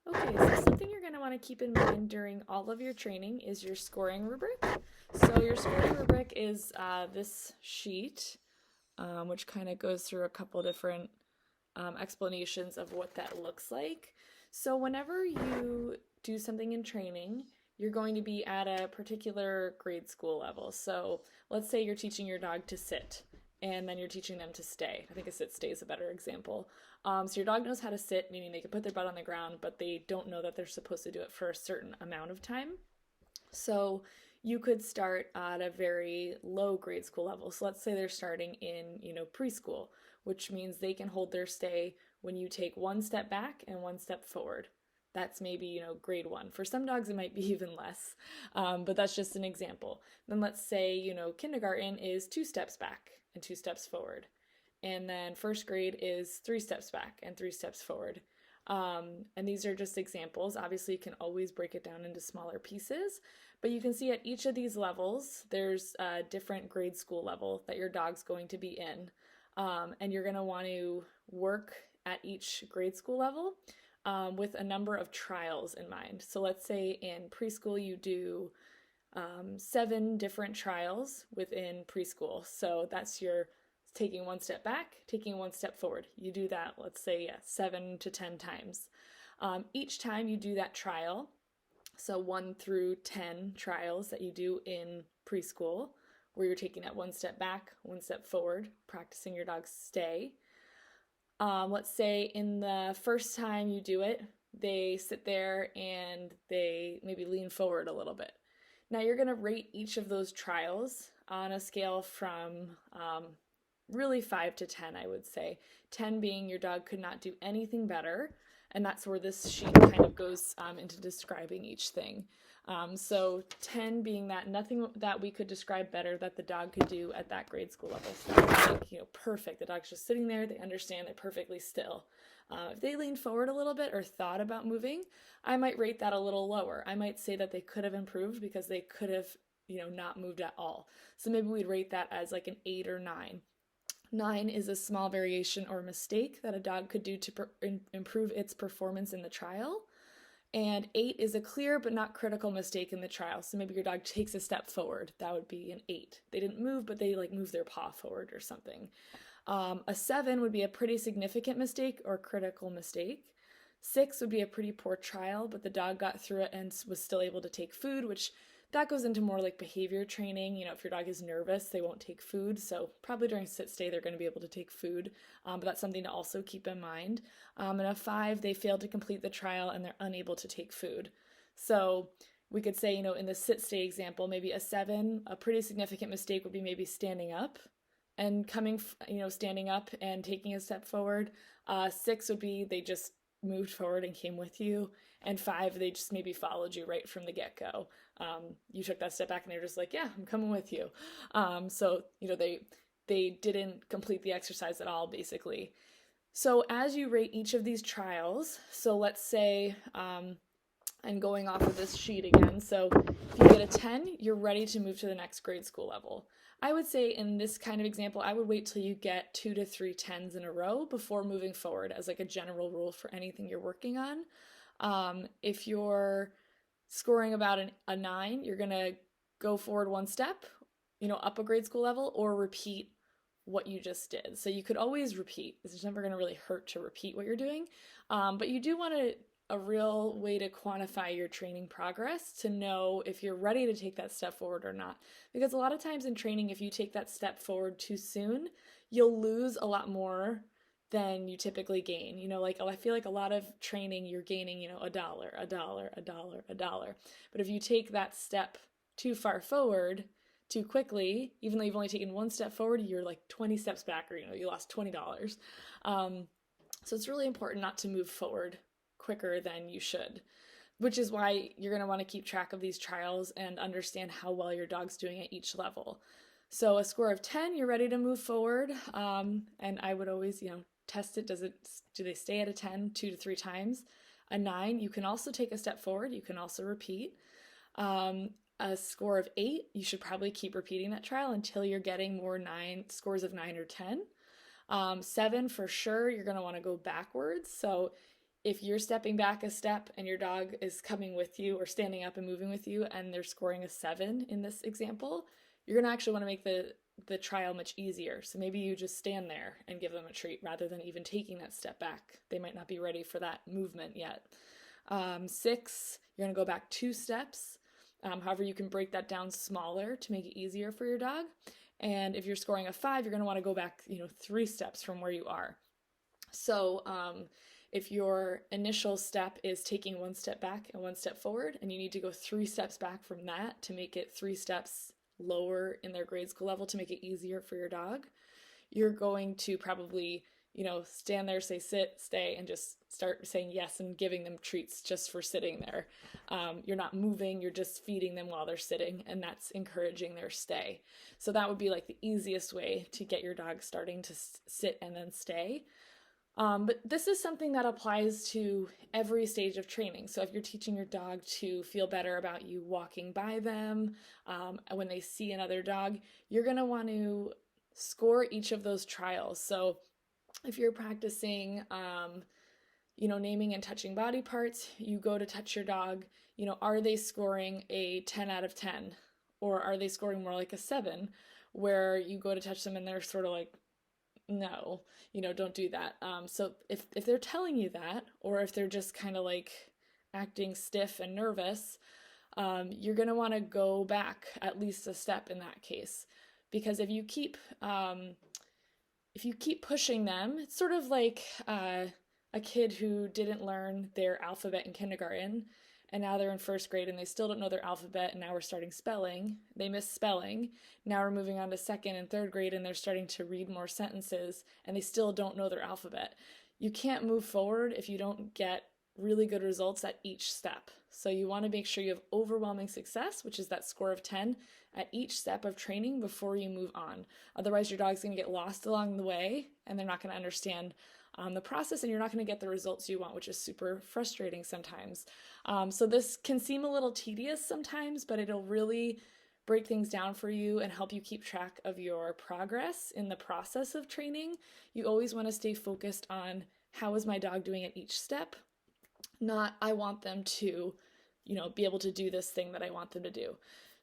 Okay, so something you're going to want to keep in mind during all of your training is your scoring rubric. So your scoring rubric is this sheet, which kind of goes through a couple different explanations of what that looks like. So whenever you do something in training, you're going to be at a particular grade school level. So let's say you're teaching your dog to sit and then you're teaching them to stay. I think a sit stay is a better example. So your dog knows how to sit, meaning they can put their butt on the ground, but they don't know that they're supposed to do it for a certain amount of time. So you could start at a very low grade school level. So let's say they're starting in, preschool, which means they can hold their stay when you take one step back and one step forward. That's maybe, grade one. For some dogs, it might be even less, but that's just an example. Then let's say, kindergarten is 2 steps back and 2 steps forward. And then first grade is 3 steps back and 3 steps forward. And these are just examples. Obviously, you can always break it down into smaller pieces, but you can see at each of these levels, there's a different grade school level that your dog's going to be in. And you're going to want to work at each grade school level with a number of trials in mind. So let's say in preschool, you do 7 different trials within preschool. So that's your taking 1 step back, taking 1 step forward. You do that, let's say, 7 to 10 times. Each time you do that trial, so 1 through 10 trials that you do in preschool, where you're taking that 1 step back, 1 step forward, practicing your dog's stay. Let's say in the first time you do it, they sit there and they maybe lean forward a little bit. Now you're going to rate each of those trials on a scale from really 5 to 10, I would say. 10 being your dog could not do anything better, and that's where this sheet kind of goes into describing each thing. So 10 being that nothing that we could describe better that the dog could do at that grade school level. So like, perfect. The dog's just sitting there. They understand. They're perfectly still. If they leaned forward a little bit or thought about moving, I might rate that a little lower. I might say that they could have improved because they could have, not moved at all. So maybe we'd rate that as like an 8 or 9. 9 is a small variation or mistake that a dog could do to improve its performance in the trial. And 8 is a clear but not critical mistake in the trial. So maybe your dog takes a step forward. That would be an 8. They didn't move, but they moved their paw forward or something. A 7 would be a pretty significant mistake or critical mistake. 6 would be a pretty poor trial, but the dog got through it and was still able to take food, which that goes into more like behavior training. If your dog is nervous, they won't take food. So probably during sit stay, they're going to be able to take food. But that's something to also keep in mind. And a 5, they failed to complete the trial and they're unable to take food. So we could say, in the sit stay example, maybe a 7, a pretty significant mistake would be maybe standing up and standing up and taking a step forward. 6 would be they just moved forward and came with you. And 5, they just maybe followed you right from the get-go. You took that step back and they were just like, yeah, I'm coming with you. So they didn't complete the exercise at all, basically. So as you rate each of these trials, so let's say, and going off of this sheet again, so if you get a 10, you're ready to move to the next grade school level. I would say in this kind of example, I would wait till you get 2 to 3 10s in a row before moving forward as like a general rule for anything you're working on. If you're scoring about a 9, you're going to go forward 1 step, up a grade school level, or repeat what you just did. So you could always repeat. It's never going to really hurt to repeat what you're doing. But you do want a real way to quantify your training progress to know if you're ready to take that step forward or not. Because a lot of times in training, if you take that step forward too soon, you'll lose a lot more than you typically gain. Like I feel like a lot of training, you're gaining, $1, $1, $1, $1. But if you take that step too far forward too quickly, even though you've only taken 1 step forward, you're like 20 steps back, or you lost $20. So it's really important not to move forward quicker than you should, which is why you're going to want to keep track of these trials and understand how well your dog's doing at each level. So a score of 10, you're ready to move forward. And I would always, test it. Do they stay at a 10 2 to 3 times? A 9, you can also take a step forward. You can also repeat. A score of 8, you should probably keep repeating that trial until you're getting more scores of 9 or 10. 7, for sure, you're going to want to go backwards. So if you're stepping back a step and your dog is coming with you or standing up and moving with you and they're scoring a 7 in this example, you're going to actually want to make the trial much easier. So maybe you just stand there and give them a treat rather than even taking that step back. They might not be ready for that movement yet. 6, you're going to go back 2 steps. However, you can break that down smaller to make it easier for your dog. And if you're scoring a 5, you're going to want to go back, 3 steps from where you are. So if your initial step is taking 1 step back and 1 step forward, and you need to go 3 steps back from that to make it 3 steps lower in their grade school level to make it easier for your dog, you're going to probably, stand there, say sit, stay, and just start saying yes and giving them treats just for sitting there. You're not moving, you're just feeding them while they're sitting, and that's encouraging their stay. So that would be like the easiest way to get your dog starting to sit and then stay. But this is something that applies to every stage of training. So if you're teaching your dog to feel better about you walking by them, when they see another dog, you're going to want to score each of those trials. So if you're practicing, naming and touching body parts, you go to touch your dog, are they scoring a 10 out of 10? Or are they scoring more like a 7, where you go to touch them and they're sort of like, no, don't do that. So if they're telling you that, or if they're just kind of like acting stiff and nervous, you're going to want to go back at least a step in that case. Because if you keep pushing them, it's sort of like a kid who didn't learn their alphabet in kindergarten, and now they're in 1st grade and they still don't know their alphabet, and now we're starting spelling. They miss spelling. Now we're moving on to 2nd and 3rd grade and they're starting to read more sentences and they still don't know their alphabet. You can't move forward if you don't get really good results at each step. So you want to make sure you have overwhelming success, which is that score of 10 at each step of training before you move on. Otherwise, your dog's going to get lost along the way and they're not going to understand the process, and you're not going to get the results you want, which is super frustrating sometimes. So this can seem a little tedious sometimes, but it'll really break things down for you and help you keep track of your progress in the process of training. You always want to stay focused on how is my dog doing at each step, not I want them to, be able to do this thing that I want them to do.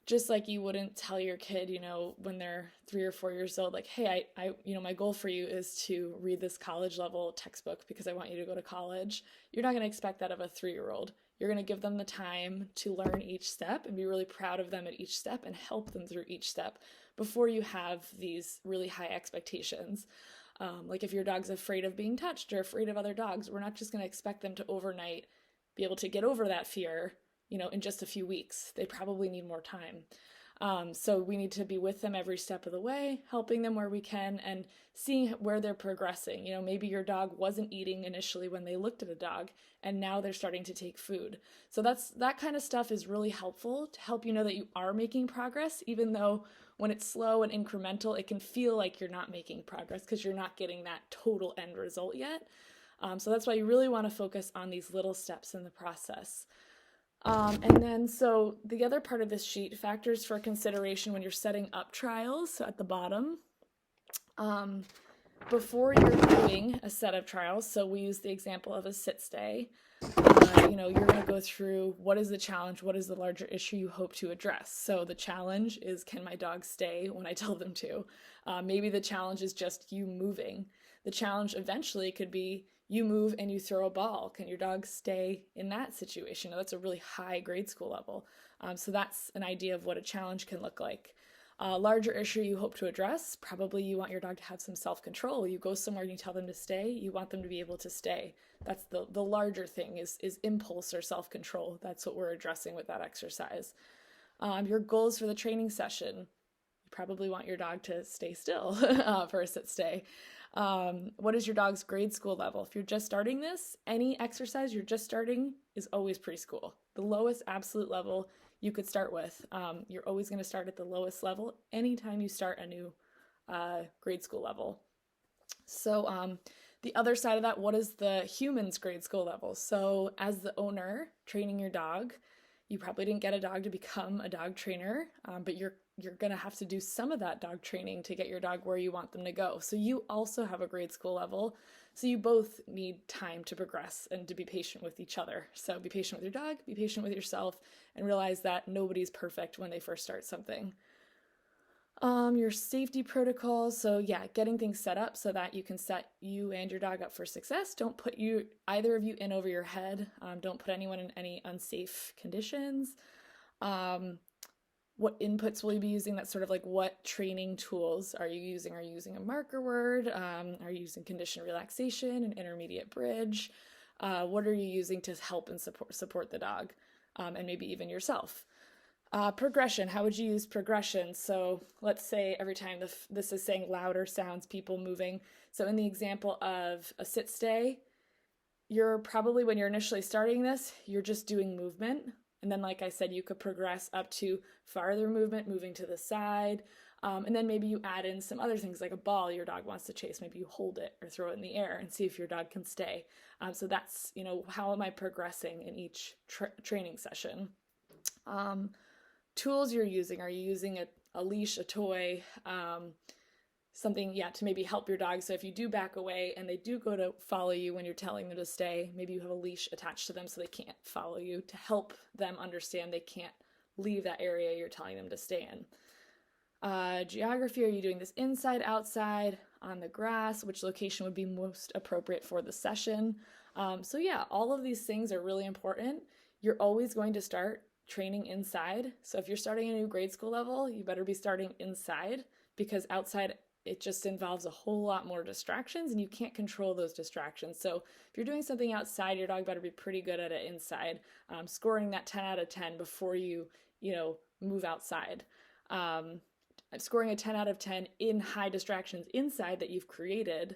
Just like you wouldn't tell your kid, when they're 3 or 4 years old, like, hey, I my goal for you is to read this college level textbook because I want you to go to college. You're not going to expect that of a 3-year-old. You're going to give them the time to learn each step and be really proud of them at each step and help them through each step before you have these really high expectations. Like if your dog's afraid of being touched or afraid of other dogs, we're not just going to expect them to overnight be able to get over that fear, in just a few weeks. They probably need more time. So we need to be with them every step of the way, helping them where we can and seeing where they're progressing. Maybe your dog wasn't eating initially when they looked at a dog and now they're starting to take food. So that kind of stuff is really helpful to help you know that you are making progress, even though when it's slow and incremental, it can feel like you're not making progress because you're not getting that total end result yet. So that's why you really want to focus on these little steps in the process. And then, so the other part of this sheet, factors for consideration when you're setting up trials, so at the bottom, before you're doing a set of trials, so we use the example of a sit-stay, you're going to go through what is the challenge, what is the larger issue you hope to address. So the challenge is, can my dog stay when I tell them to? Maybe the challenge is just you moving. The challenge eventually could be you move and you throw a ball. Can your dog stay in that situation? Now, that's a really high grade school level. So that's an idea of what a challenge can look like. Larger issue you hope to address, probably you want your dog to have some self-control. You go somewhere and you tell them to stay, you want them to be able to stay. That's the larger thing is impulse or self-control. That's what we're addressing with that exercise. Your goals for the training session, you probably want your dog to stay still for a sit-stay. What is your dog's grade school level? If you're just starting this, any exercise you're just starting is always preschool. The lowest absolute level you could start with. You're always going to start at the lowest level anytime you start a new grade school level. So the other side of that, what is the human's grade school level? So as the owner training your dog, you probably didn't get a dog to become a dog trainer, but you're you're going to have to do some of that dog training to get your dog where you want them to go. So you also have a grade school level. So you both need time to progress and to be patient with each other. So be patient with your dog, be patient with yourself, and realize that nobody's perfect when they first start something. Your safety protocols. So yeah, getting things set up so that you can set you and your dog up for success. Don't put either of you in over your head. Don't put anyone in any unsafe conditions. What inputs will you be using? That's sort of like, what training tools are you using? Are you using a marker word? Are you using conditioned relaxation, an intermediate bridge? What are you using to help and support the dog, and maybe even yourself? Progression, how would you use progression? So let's say every time this is saying louder sounds, people moving. So in the example of a sit stay, you're probably, when you're initially starting this, you're just doing movement. And then, like I said, you could progress up to farther movement, moving to the side. And then maybe you add in some other things, like a ball your dog wants to chase. Maybe you hold it or throw it in the air and see if your dog can stay. So that's, how am I progressing in each training session? Tools you're using. Are you using a leash, a toy, something, to maybe help your dog? So if you do back away and they do go to follow you when you're telling them to stay, maybe you have a leash attached to them so they can't follow you, to help them understand they can't leave that area you're telling them to stay in. Geography, are you doing this inside, outside, on the grass? Which location would be most appropriate for the session? So all of these things are really important. You're always going to start training inside. So if you're starting a new grade school level, you better be starting inside, because outside it just involves a whole lot more distractions and you can't control those distractions. So if you're doing something outside, your dog better be pretty good at it inside, scoring that 10 out of 10 before you move outside. Scoring a 10 out of 10 in high distractions inside that you've created,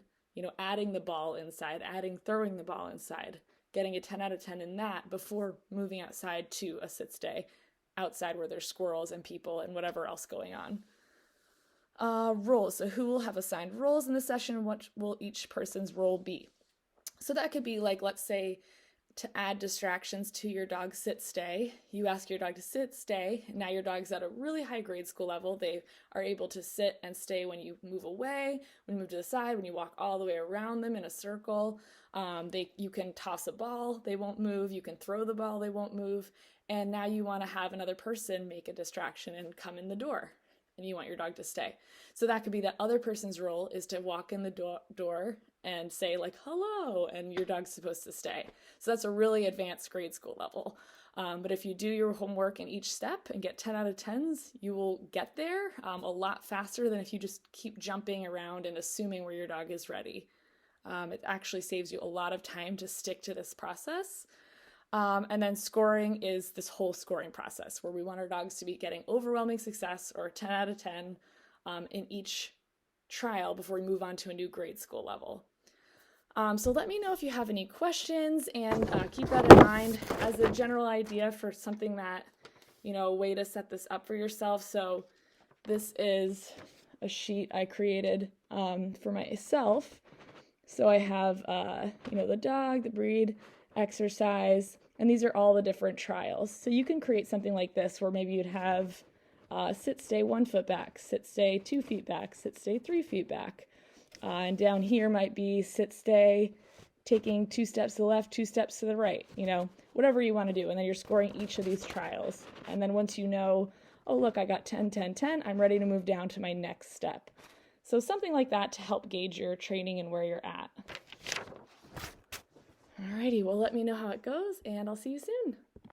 adding the ball inside, throwing the ball inside, getting a 10 out of 10 in that before moving outside to a sit stay outside where there's squirrels and people and whatever else going on. Roles. So who will have assigned roles in the session? What will each person's role be? So that could be like, let's say, to add distractions to your dog's sit stay, you ask your dog to sit, stay. Now your dog's at a really high grade school level. They are able to sit and stay when you move away, when you move to the side, when you walk all the way around them in a circle. You can toss a ball, they won't move. You can throw the ball, they won't move. And now you want to have another person make a distraction and come in the door, and you want your dog to stay. So that could be that other person's role is to walk in the door and say like, hello, and your dog's supposed to stay. So that's a really advanced grade school level. But if you do your homework in each step and get 10 out of 10s, you will get there a lot faster than if you just keep jumping around and assuming where your dog is ready. It actually saves you a lot of time to stick to this process. And then scoring is this whole scoring process where we want our dogs to be getting overwhelming success or 10 out of 10 in each trial before we move on to a new grade school level. So let me know if you have any questions, and keep that in mind as a general idea for something that, a way to set this up for yourself. So this is a sheet I created for myself. So I have, the dog, the breed, exercise, and these are all the different trials. So you can create something like this where maybe you'd have sit, stay 1 foot back, sit, stay 2 feet back, sit, stay 3 feet back. And down here might be sit, stay, taking 2 steps to the left, 2 steps to the right, whatever you want to do. And then you're scoring each of these trials. And then once you know, oh, look, I got 10, 10, 10, I'm ready to move down to my next step. So something like that to help gauge your training and where you're at. Alrighty, well, let me know how it goes, and I'll see you soon.